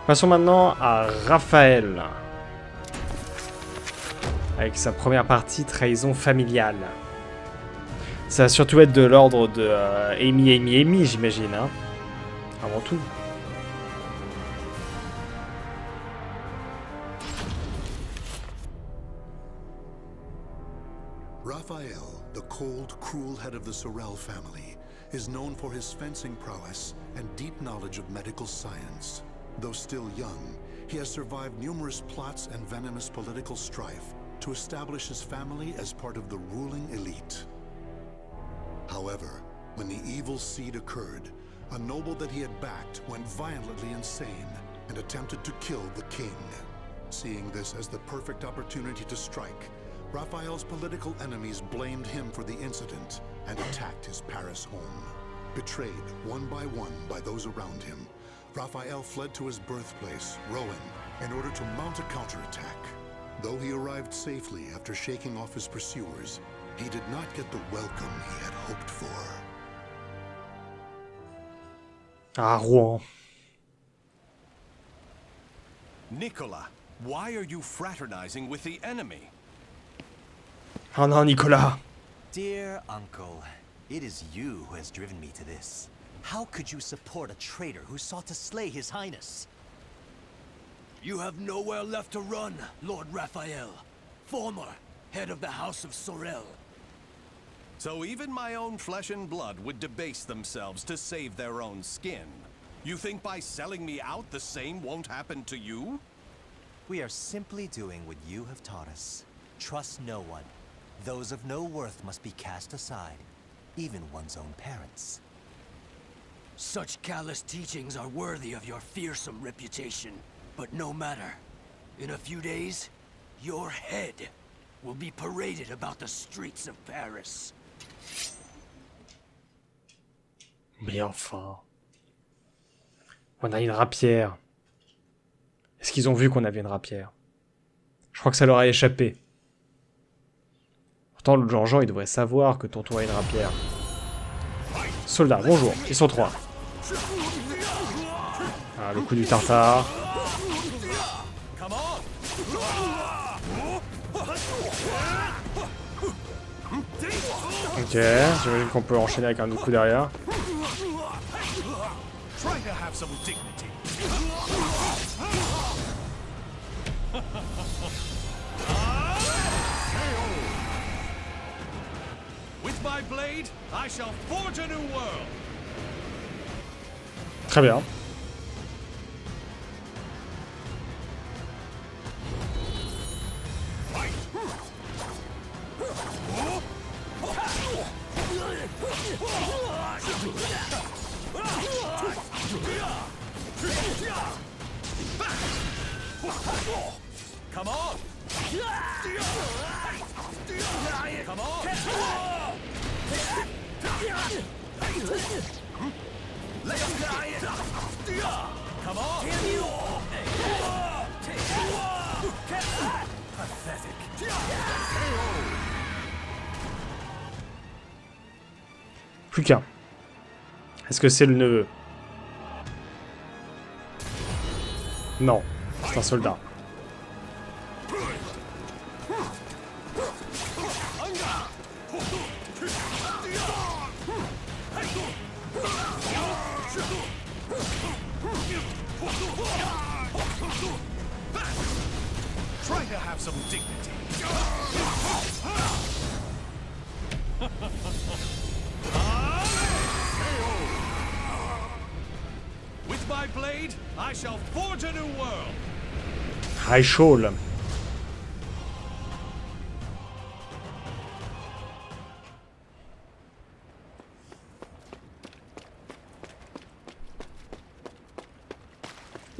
Passons maintenant à Raphaël. Avec sa première partie, trahison familiale. Ça va surtout être de l'ordre de Amy, j'imagine, hein. Avant tout. Raphael, the cold, cruel head of the Sorel family, is known for his fencing prowess and deep knowledge of medical science. Though still young, he has survived numerous plots and venomous political strife to establish his family as part of the ruling elite. However, when the evil seed occurred, a noble that he had backed went violently insane and attempted to kill the king. Seeing this as the perfect opportunity to strike, Raphael's political enemies blamed him for the incident and attacked his Paris home. Betrayed one by those around him, Raphael fled to his birthplace, Rouen, in order to mount a counterattack. Though he arrived safely after shaking off his pursuers, he did not get the welcome he had hoped for. Ah, Rouen. Nicolas, why are you fraternizing with the enemy? Oh non, Nicolas. Dear uncle, it is you who has driven me to this. How could you support a traitor who sought to slay his highness? You have nowhere left to run, Lord Raphael, former head of the House of Sorel. So even my own flesh and blood would debase themselves to save their own skin. You think by selling me out the same won't happen to you? We are simply doing what you have taught us. Trust no one. Those of no worth must be cast aside, even one's own parents. Such callous teachings are worthy of your fearsome reputation. But no matter. In a few days, your head will be paraded about the streets of Paris. Mais enfin... On a une rapière. Est-ce qu'ils ont vu qu'on avait une rapière? Je crois que ça leur a échappé. Pourtant, le Jean-Jean, il devrait savoir que tonton a une rapière. Soldats, bonjour. Ils sont 3. Ah, le coup du tartare. Ok, j'imagine qu'on peut enchaîner avec un autre coup derrière. Très bien. Come on! Come on! Come on! Pathetic. Plus qu'un. Est-ce que c'est le neveu? Non, c'est un soldat. Try to have some dignity. With my blade, I shall forge a new world. High Shoal.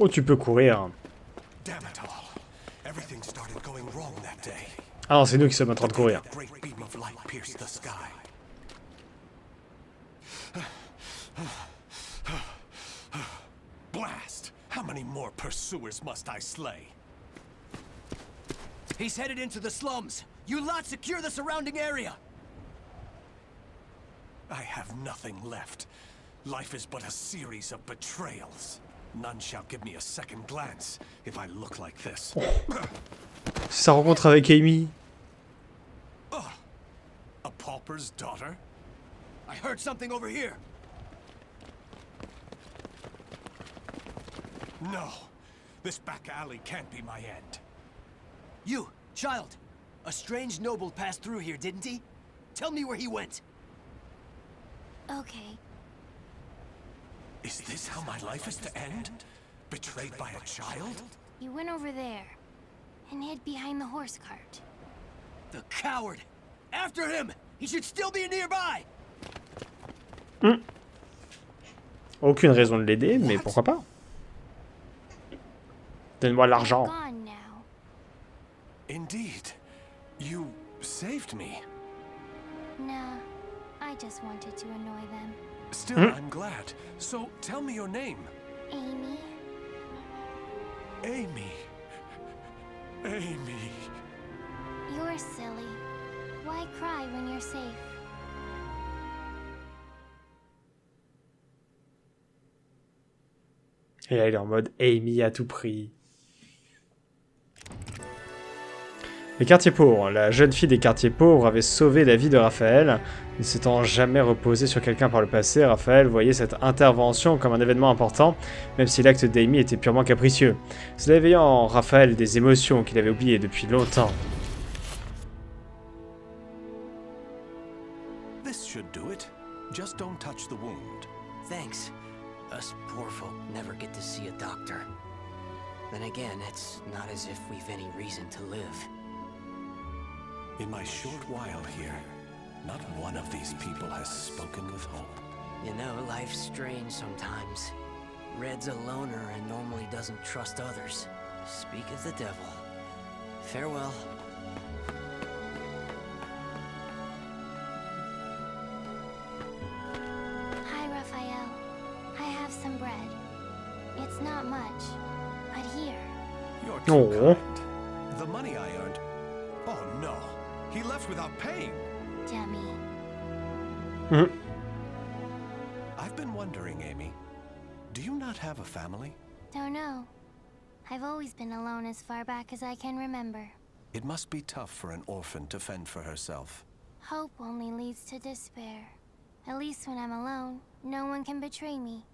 Oh, tu peux courir. Damn it all. Everything started going wrong that day. Ah non, c'est nous qui sommes en train de courir. A great beam of light pierced the sky. Blast! How many more pursuers must I slay? He's headed into the slums. You lot secure the surrounding area. I have nothing left. Life is but a series of betrayals. None shall give me a second glance if I look like this. C'est sa rencontre avec Amy. A pauper's daughter? I heard something over here. No. This back alley can't be my end. You, child. A strange noble passed through here, didn't he? Tell me where he went. Okay. Is this how my life is to end? Betrayed by a child? He went over there and hid behind the horse cart. The coward! After him! He should still be nearby! Aucune raison de l'aider, mais pourquoi pas? Donne-moi l'argent. Gone now. Indeed. You saved me. Nah, I just wanted to annoy them. Still, I'm glad. So, tell me your name. Amy? Amy. Amy. You're silly. Why cry when you're safe? Et là, il est en mode Amy à tout prix. Les quartiers pauvres. La jeune fille des quartiers pauvres avait sauvé la vie de Raphaël. Ne s'étant jamais reposé sur quelqu'un par le passé, Raphaël voyait cette intervention comme un événement important, même si l'acte d'Amy était purement capricieux. Cela éveillait en Raphaël des émotions qu'il avait oubliées depuis longtemps. This should do it. Just don't touch the wound. Thanks. Us poor folk never get to see a doctor. Then again, it's not as if we've any reason to live. In my short while here, not one of these people has spoken with hope. You know, life's strange sometimes. Red's a loner and normally doesn't trust others. Speak of the devil. Farewell. Hi, Raphael. I have some bread. It's not much, but here. You're too kind. The money I earned. Oh no, he left without paying. Dummy. I've been wondering, Amy. Do you not have a family? Don't know. I've always been alone as far back as I can remember. It must be tough for an orphan to fend for herself. Hope only leads to despair. At least when I'm alone, no one can betray me.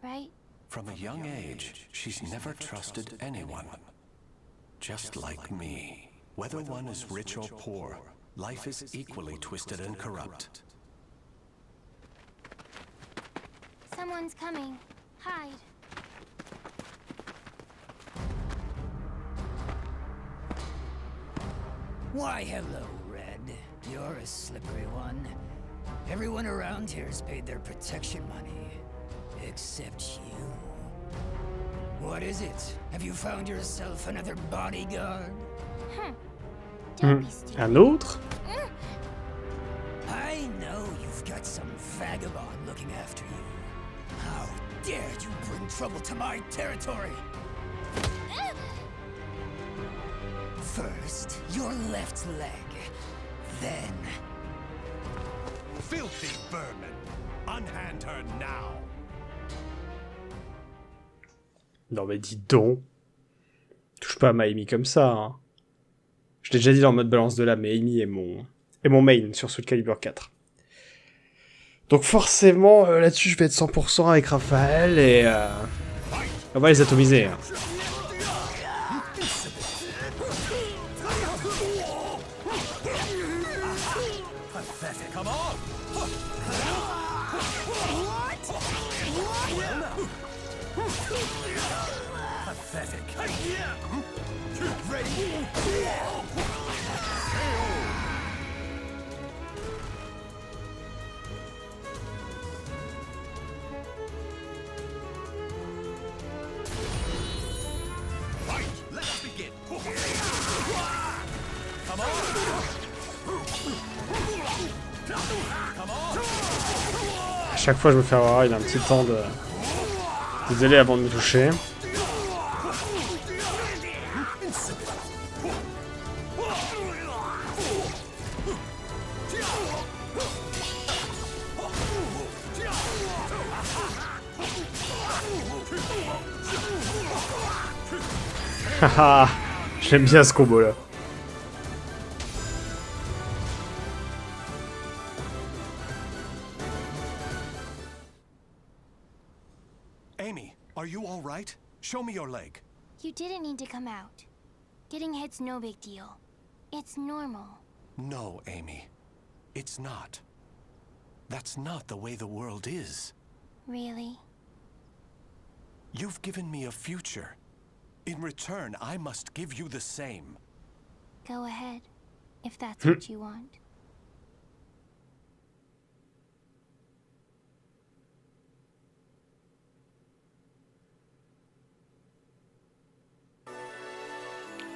Right? From a young age, she's never trusted anyone. Just like me. Whether one is rich or poor, life is equally twisted and corrupt. Someone's coming. Hide. Why, hello, Red. You're a slippery one. Everyone around here's paid their protection money. Except you. What is it? Have you found yourself another bodyguard? Don't be stupid. Un autre? I know you've got some vagabond looking after you. How dare you bring trouble to my territory? First, your left leg. Then... Filthy vermin! Unhand her now! Non mais dis donc. Touche pas à ma Amy comme ça, hein. Je l'ai déjà dit dans le mode balance de l'âme, mais Amy est mon main sur SoulCalibur 4. Donc forcément, là-dessus, je vais être 100% avec Raphaël et... on va les atomiser. Hein. À chaque fois je me fais avoir, il a un petit temps de délai avant de me toucher. Haha, j'aime bien ce combo là. Amy, are you all right? Show me your leg. You didn't need to come out. Getting hit's no big deal. It's normal. No, Amy. It's not. That's not the way the world is. Really? You've given me a future. In return, I must give you the same. Go ahead, if that's what you want.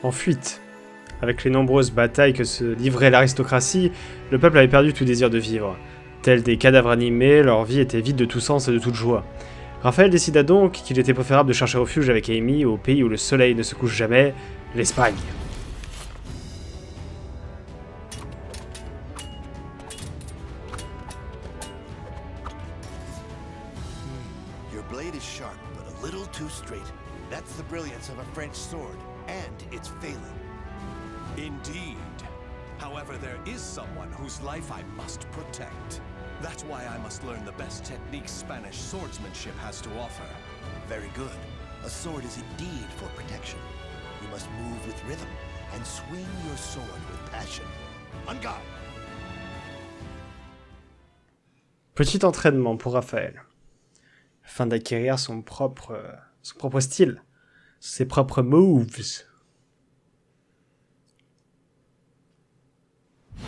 En fuite. Avec les nombreuses batailles que se livrait l'aristocratie, le peuple avait perdu tout désir de vivre. Tels des cadavres animés, leur vie était vide de tout sens et de toute joie. Raphaël décida donc qu'il était préférable de chercher refuge avec Amy au pays où le soleil ne se couche jamais, l'Espagne. Your blade is sharp, but a little too straight. That's the brilliance of a French sword, and it's failing. Indeed. However, there is someone whose life I must protect. That's why I must learn the best techniques Spanish swordsmanship has to offer. Very good. A sword is indeed for protection. You must move with rhythm and swing your sword with passion. On guard! Petit entraînement pour Raphaël, afin d'acquérir son propre style, ses propres moves.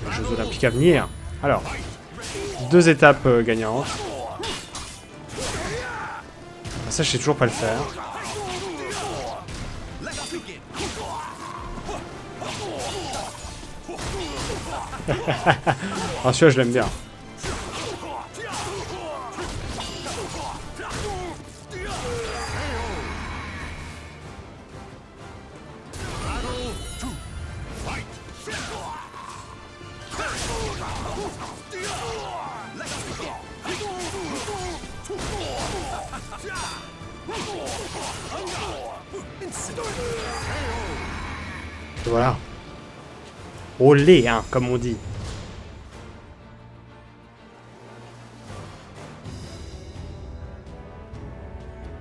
Les Jeux Olympiques à venir. Alors, 2 étapes gagnantes. Ça, je sais toujours pas le faire. Ah, celui-là, je l'aime bien. Voilà. Olé, hein, comme on dit.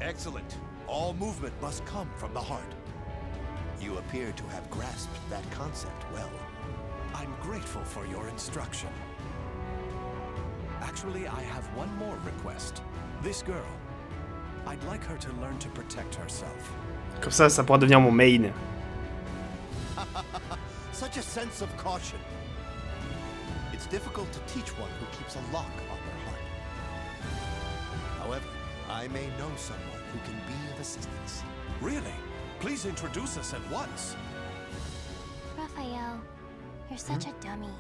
Excellent. All movement must come from the heart. You appear to have grasped that concept well. I'm grateful for your instruction. Actually, I have one more request. This girl. I'd like her to learn to protect herself. Comme ça pourra devenir mon main. Such a sense of caution. It's difficult to teach one who keeps a lock on their heart. However, I may know someone who can be of assistance. Really? Please introduce us at once. Raphael, you're such a dummy.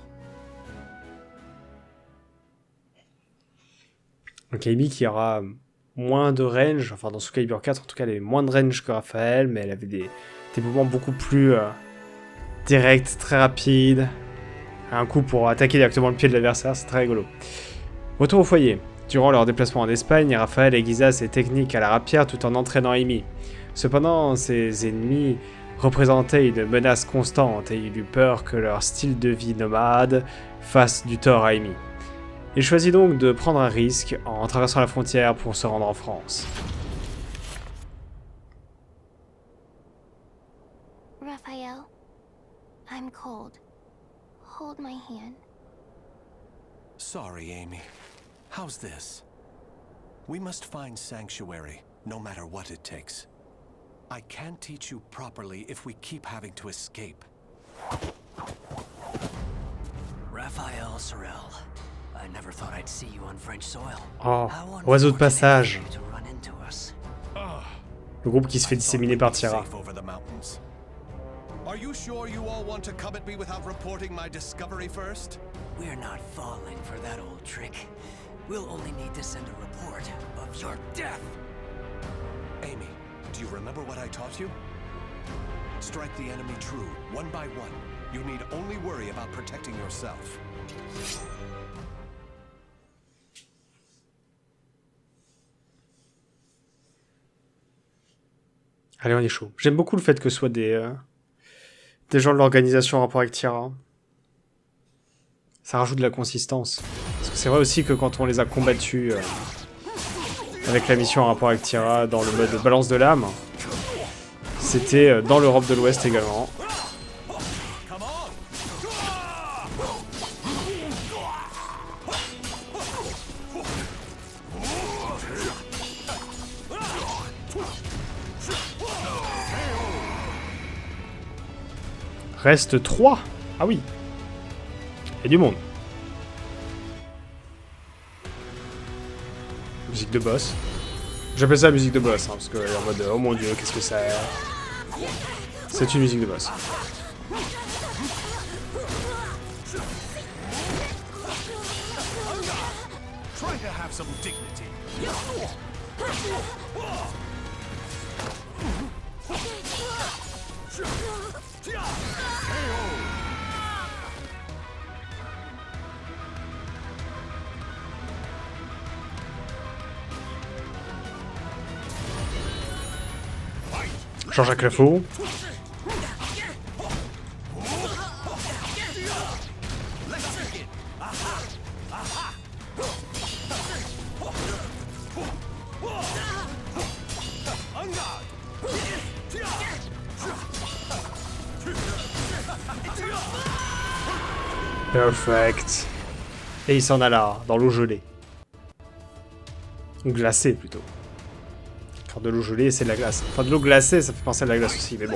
Donc Amy qui aura moins de range, enfin dans SoulCalibur 4 en tout cas elle avait moins de range que Raphaël, mais elle avait des mouvements beaucoup plus directs, très rapides. Un coup pour attaquer directement le pied de l'adversaire, c'est très rigolo. Retour au foyer. Durant leur déplacement en Espagne, Raphaël aiguisa ses techniques à la rapière tout en entraînant Amy. Cependant, ses ennemis représentaient une menace constante et il eut peur que leur style de vie nomade fasse du tort à Amy. Il choisit donc de prendre un risque en traversant la frontière pour se rendre en France. Raphael, I'm cold. Hold my hand. Sorry, Amy. How's this? We must find sanctuary, no matter what it takes. I can't teach you properly if we keep having to escape. Raphael Sorel. I never thought I'd see you on French soil. Oh, How oiseau de unfortunate passage. for you to run into us. Le groupe qui se fait disséminer par Tira. Safe over the mountains. Are you sure you all want to come at me without reporting my discovery first? We're not falling for that old trick. We'll only need to send a report of your death. Amy, do you remember what I taught you? Strike the enemy true, one by one. You need only worry about protecting yourself. Allez, on est chaud. J'aime beaucoup le fait que ce soit des gens de l'organisation en rapport avec Tira. Ça rajoute de la consistance. Parce que c'est vrai aussi que quand on les a combattus avec la mission en rapport avec Tira dans le mode balance de l'âme, c'était dans l'Europe de l'Ouest également. Reste 3. Ah oui. Il y a du monde. Musique de boss. J'appelle ça musique de boss, hein, parce que en mode oh mon dieu, qu'est-ce que c'est. C'est une musique de boss. Jean-Jacques Lafaux. Perfect. Et il s'en a là, dans l'eau gelée. Ou glacée plutôt. Car de l'eau gelée, c'est de la glace. Enfin, de l'eau glacée, ça fait penser à de la glace aussi, mais bon.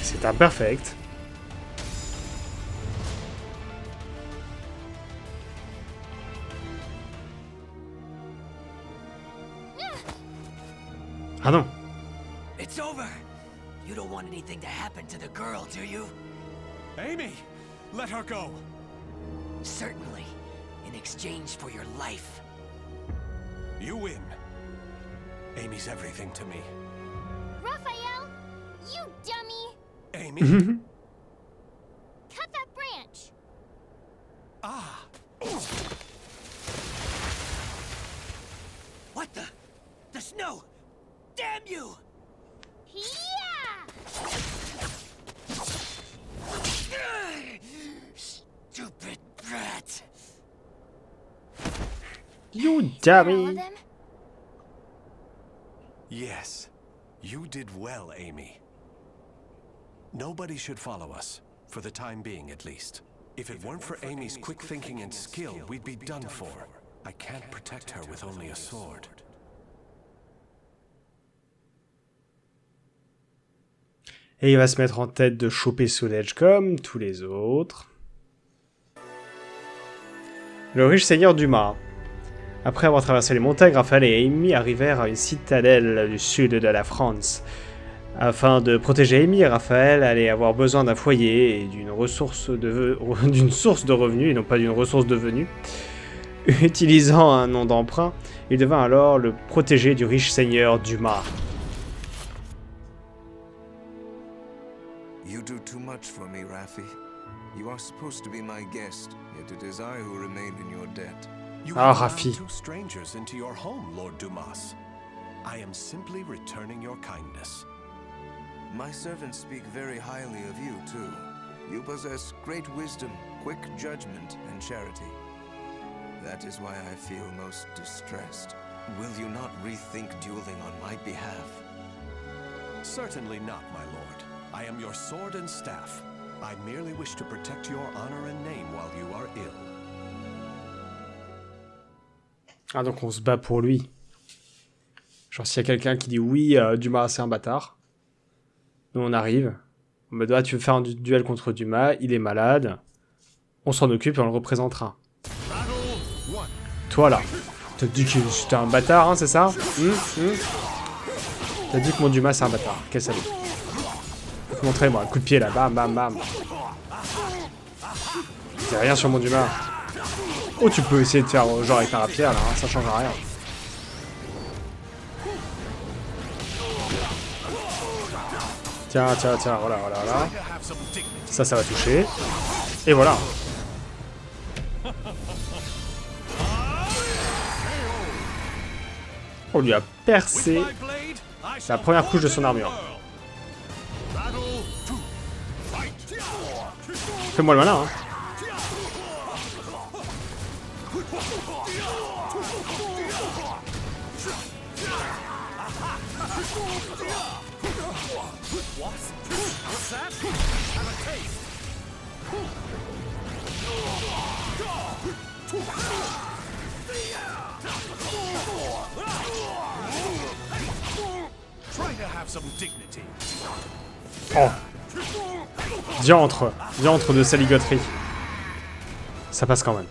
C'est imperfect. Ah non. It's over. You don't want anything to happen to the girl, do you? Amy, let her go. Certainly, in exchange for your life. You win. Amy's everything to me. Raphael, you dummy! Amy? Cut that branch! Ah! What the? The snow! Damn you! Yeah! Stupid brat! You All of dummy. them? Yes. You did well, Amy. Nobody should follow us, for the time being at least. If it weren't for Amy's quick thinking and skill, we'd be done for. I can't protect her with only a sword. Et il va se mettre en tête de choper Soulage comme tous les autres. Le riche seigneur Dumas. Après avoir traversé les montagnes, Raphaël et Amy arrivèrent à une citadelle du sud de la France. Afin de protéger Amy, Raphaël allait avoir besoin d'un foyer et d'une source de revenus, et non pas d'une ressource devenue. Utilisant un nom d'emprunt, il devint alors le protégé du riche seigneur Dumas. You do too much for me, Raffi. You are supposed to be my guest, yet it is I who remain in your debt. You Ah, have Raffi. allowed 2 strangers into your home, Lord Dumas. I am simply returning your kindness. My servants speak very highly of you, too. You possess great wisdom, quick judgment, and charity. That is why I feel most distressed. Will you not rethink dueling on my behalf? Certainly not, my lord. I am your sword and staff. I merely wish to protect your honor and name while you are ill. Ah, donc on se bat pour lui. Genre s'il y a quelqu'un qui dit oui, Dumas c'est un bâtard. Nous on arrive. On me dit tu veux faire un duel contre Dumas, il est malade. On s'en occupe et on le représentera. Toi là, t'as dit que c'était un bâtard, hein, c'est ça? T'as dit que mon Dumas c'est un bâtard. Quel salaud. Montrez-moi, coup de pied là, bam bam bam. C'est rien sur mon Dumas. Oh, tu peux essayer de faire genre avec un rapière là, hein, ça change rien. Tiens, tiens, tiens, voilà, voilà, voilà. Ça va toucher. Et voilà. On lui a percé la première couche de son armure. Fais-moi le malin, hein. Oh. Diantre de saligoterie. Ça passe quand même.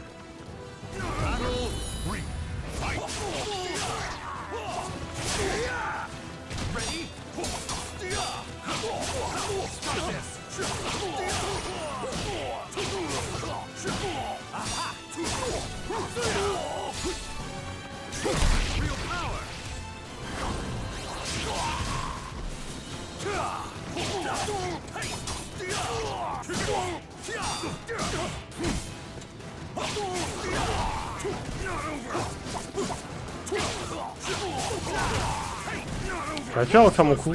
J'aurais pu refaire mon coup.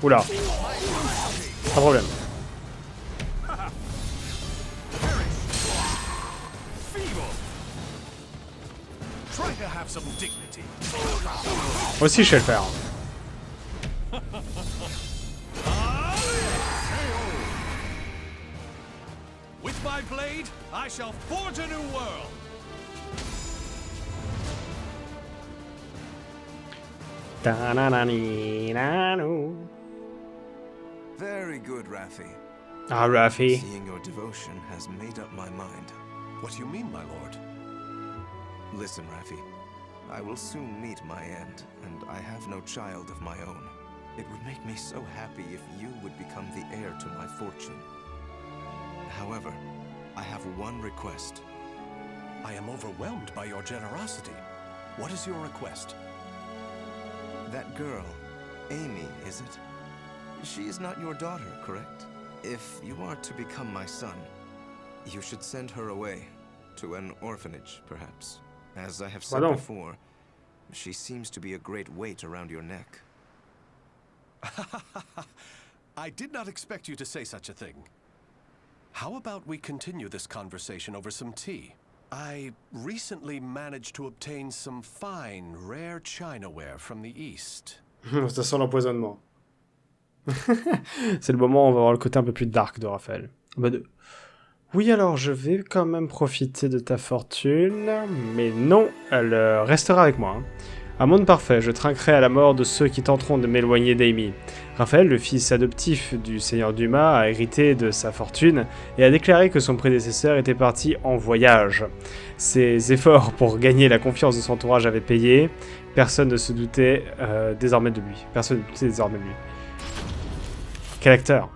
Oula. Pas de problème. Moi aussi je sais le faire. With my blade, I shall forge a new world. Very good, Raffi. Ah, Raffi. Seeing your devotion has made up my mind. What do you mean, my lord? Listen, Raffi. I will soon meet my end, and I have no child of my own. It would make me so happy if you would become the heir to my fortune. However, I have one request. I am overwhelmed by your generosity. What is your request? That girl, Amy, is it? She is not your daughter, correct? If you are to become my son, you should send her away, to an orphanage, perhaps. As I have said before, she seems to be a great weight around your neck. I did not expect you to say such a thing. How about we continue this conversation over some tea? I recently managed to obtain some fine, rare chinaware from the East. Ça sent l'empoisonnement. C'est le moment où on va voir le côté un peu plus dark de Raphaël. En mode, oui, alors je vais quand même profiter de ta fortune, mais non, elle restera avec moi. Un monde parfait, je trinquerai à la mort de ceux qui tenteront de m'éloigner d'Amy. Raphaël, le fils adoptif du seigneur Dumas, a hérité de sa fortune et a déclaré que son prédécesseur était parti en voyage. Ses efforts pour gagner la confiance de son entourage avaient payé. Personne ne se doutait désormais de lui. Quel acteur!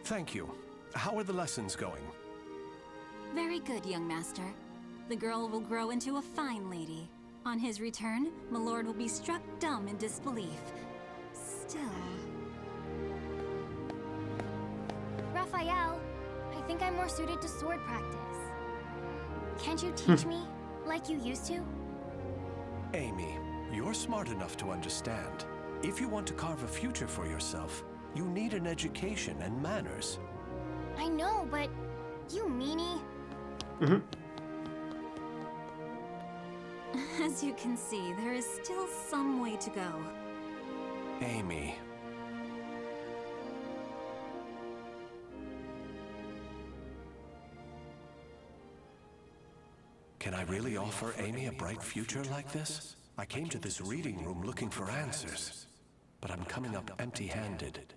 Thank you. How are the lessons going? Very good, young master. The girl will grow into a fine lady. On his return, my lord will be struck dumb in disbelief. Still... Raphael, I think I'm more suited to sword practice. Can't you teach me, like you used to? Amy, you're smart enough to understand. If you want to carve a future for yourself, you need an education and manners. I know, but... you meanie. As you can see, there is still some way to go. Amy. Can I really offer Amy a bright future like this? I came to this reading room looking for answers, but I'm coming up empty-handed.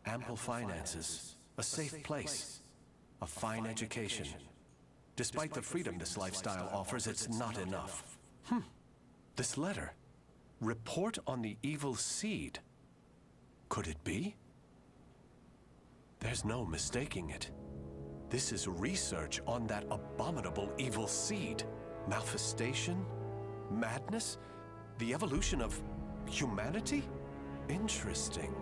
Ample finances, a safe place, a fine education. Despite the freedom this lifestyle offers, it's not enough. This letter. Report on the evil seed. Could it be? There's no mistaking it. This is research on that abominable evil seed. Malfestation? Madness? The evolution of humanity? Interesting.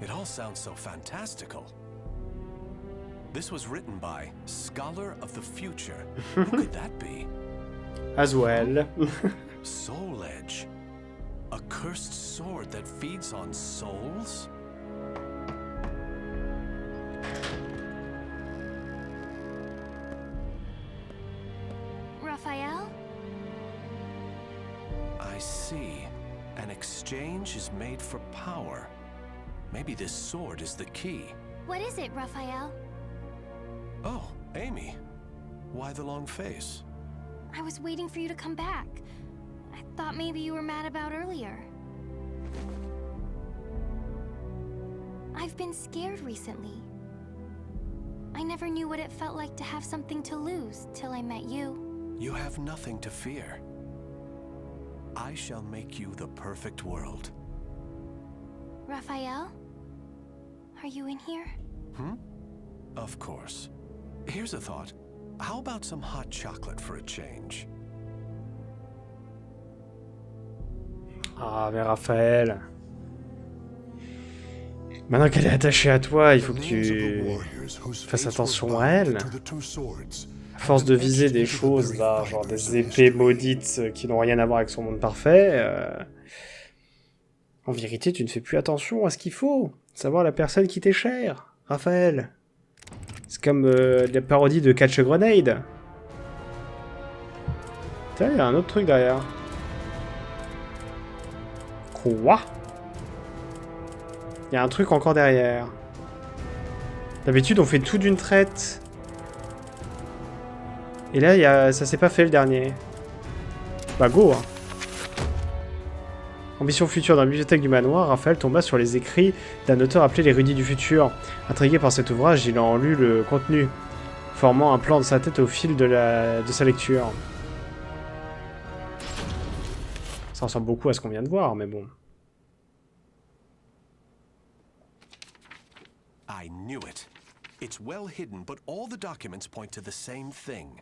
It all sounds so fantastical. This was written by Scholar of the Future. Who could that be? As well. Soul Edge. A cursed sword that feeds on souls? Raphael? I see. An exchange is made for power. Maybe this sword is the key. What is it, Raphael? Oh, Amy. Why the long face? I was waiting for you to come back. I thought maybe you were mad about earlier. I've been scared recently. I never knew what it felt like to have something to lose till I met you. You have nothing to fear. I shall make you the perfect world. Raphael? Are you in here? Of course. Here's a thought. How about some hot chocolate for a change? Ah, mais Raphaël. Maintenant qu'elle est attachée à toi, il faut que tu fasses attention à elle. À force de viser des choses, là, genre des épées maudites qui n'ont rien à voir avec son monde parfait, en vérité, tu ne fais plus attention à ce qu'il faut. Savoir la personne qui t'est chère, Raphaël. C'est comme la parodie de Catch a Grenade. Tiens, il y a un autre truc derrière. Quoi? Il y a un truc encore derrière. D'habitude, on fait tout d'une traite. Et là, ça s'est pas fait le dernier. Bah go, hein. Ambition future dans la bibliothèque du manoir, Raphaël tomba sur les écrits d'un auteur appelé l'érudit du futur. Intrigué par cet ouvrage, il en lut le contenu, formant un plan de sa tête au fil de sa lecture. Ça ressemble beaucoup à ce qu'on vient de voir, mais bon. I knew it. It's well hidden, but all the documents point to the same thing.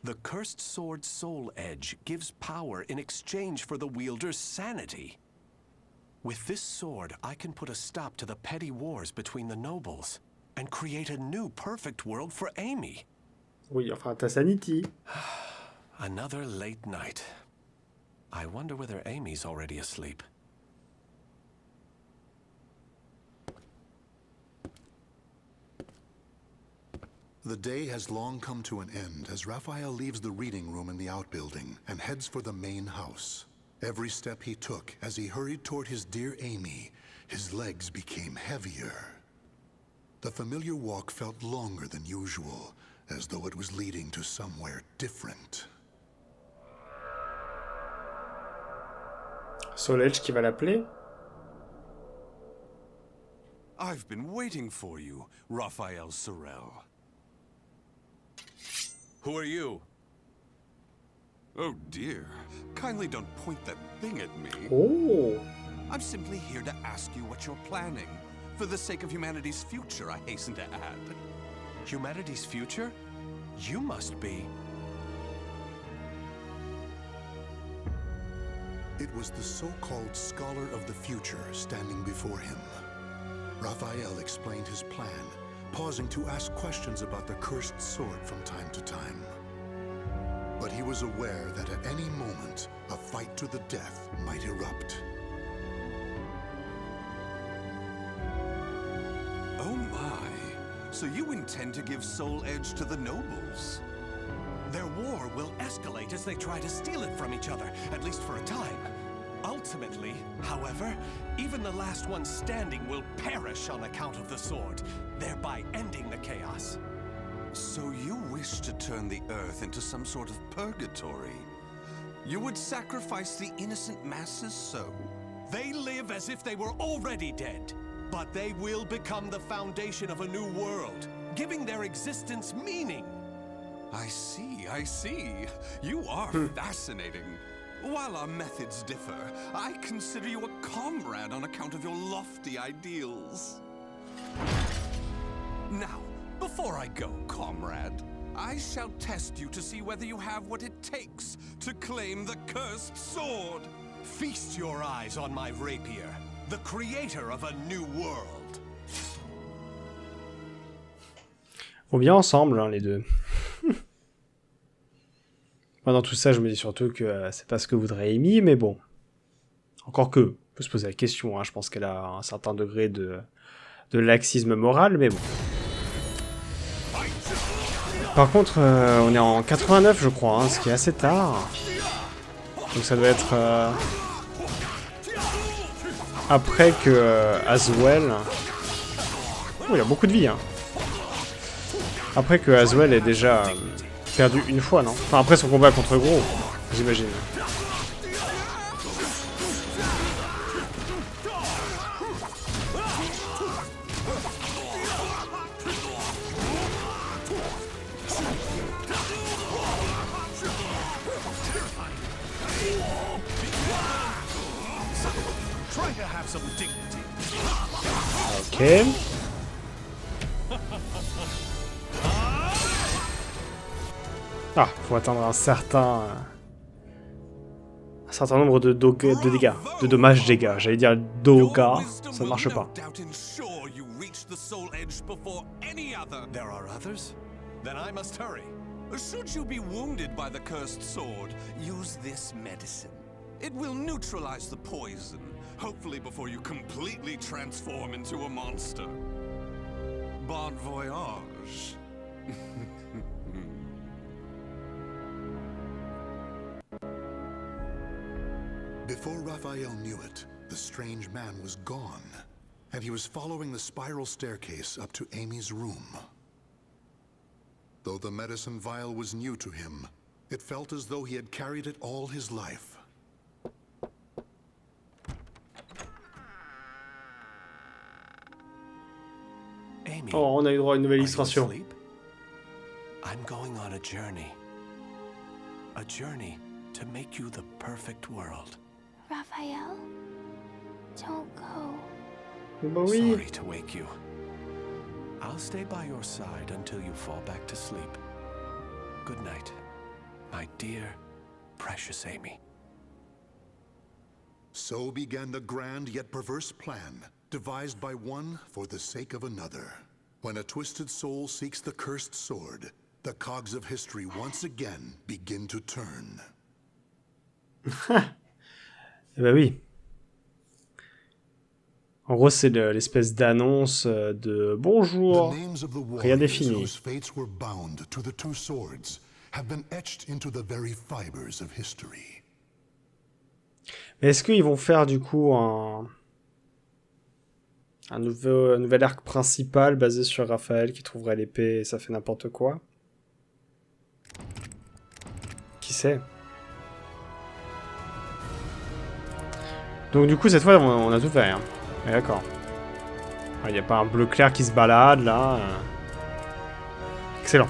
The cursed sword Soul Edge gives power in exchange for the wielder's sanity. With this sword, I can put a stop to the petty wars between the nobles and create a new perfect world for Amy. Oui, enfin, ta sanity. Another late night. I wonder whether Amy's already asleep. The day has long come to an end as Raphael leaves the reading room in the outbuilding and heads for the main house. Every step he took as he hurried toward his dear Amy, his legs became heavier. The familiar walk felt longer than usual, as though it was leading to somewhere different. Soul Edge qui va l'appeler. I've been waiting for you, Raphael Sorel. Who are you? Oh dear. Kindly don't point that thing at me. Oh! I'm simply here to ask you what you're planning. For the sake of humanity's future, I hasten to add. Humanity's future? You must be... It was the so-called Scholar of the Future standing before him. Raphael explained his plan, pausing to ask questions about the cursed sword from time to time. But he was aware that at any moment, a fight to the death might erupt. Oh my. So you intend to give Soul Edge to the nobles? Their war will escalate as they try to steal it from each other, at least for a time. Ultimately, however, even the last one standing will perish on account of the sword, thereby ending the chaos. So you wish to turn the Earth into some sort of purgatory? You would sacrifice the innocent masses so? They live as if they were already dead, but they will become the foundation of a new world, giving their existence meaning. I see, I see. You are fascinating. While our methods differ, I consider you a comrade on account of your lofty ideals. Now, before I go, comrade, I shall test you to see whether you have what it takes to claim the cursed sword. Feast your eyes on my rapier, the creator of a new world. Vont bien ensemble, hein, les deux. Moi, dans tout ça, je me dis surtout que c'est pas ce que voudrait Amy, mais bon. Encore que, on peut se poser la question, hein, je pense qu'elle a un certain degré de laxisme moral, mais bon. Par contre, on est en 89, je crois, hein, ce qui est assez tard. Donc ça doit être après que Aswell... Oh, il a beaucoup de vie, hein. Après que Aswell ait déjà perdu une fois, non? Enfin, après son combat contre Gros, j'imagine. Ok. Ah, faut atteindre un certain nombre de dégâts, de dommages-dégâts. J'allais dire doga, ça ne marche pas. There are others? Then I must hurry. Should you be wounded by the cursed sword, use this medicine. It will neutralize the poison, hopefully before you completely transform into a monster. Bon voyage. Before Raphael knew it, the strange man was gone, and he was following the spiral staircase up to Amy's room. Though the medicine vial was new to him, it felt as though he had carried it all his life. Amy, Oh, on a eu droit à une nouvelle are you illustration. asleep? I'm going on a journey. A journey to make you the perfect world. Raphael? Don't go. Bah oui. Sorry to wake you. I'll stay by your side until you fall back to sleep. Good night, my dear, precious Amy. So began the grand yet perverse plan, devised by one for the sake of another. When a twisted soul seeks the cursed sword, the cogs of history once again begin to turn. Eh bah oui. En gros, c'est l'espèce d'annonce de bonjour. The names of the Rien n'est warriors fini. whose fates were bound to the two swords have been etched into the very fibers of history. Mais est-ce qu'ils vont faire du coup un nouvel arc principal basé sur Raphaël qui trouverait l'épée et ça fait n'importe quoi? Qui sait? Donc du coup, cette fois, on a tout fait, hein. Ouais, d'accord. Il n'y a pas un bleu clair qui se balade, là. Excellent.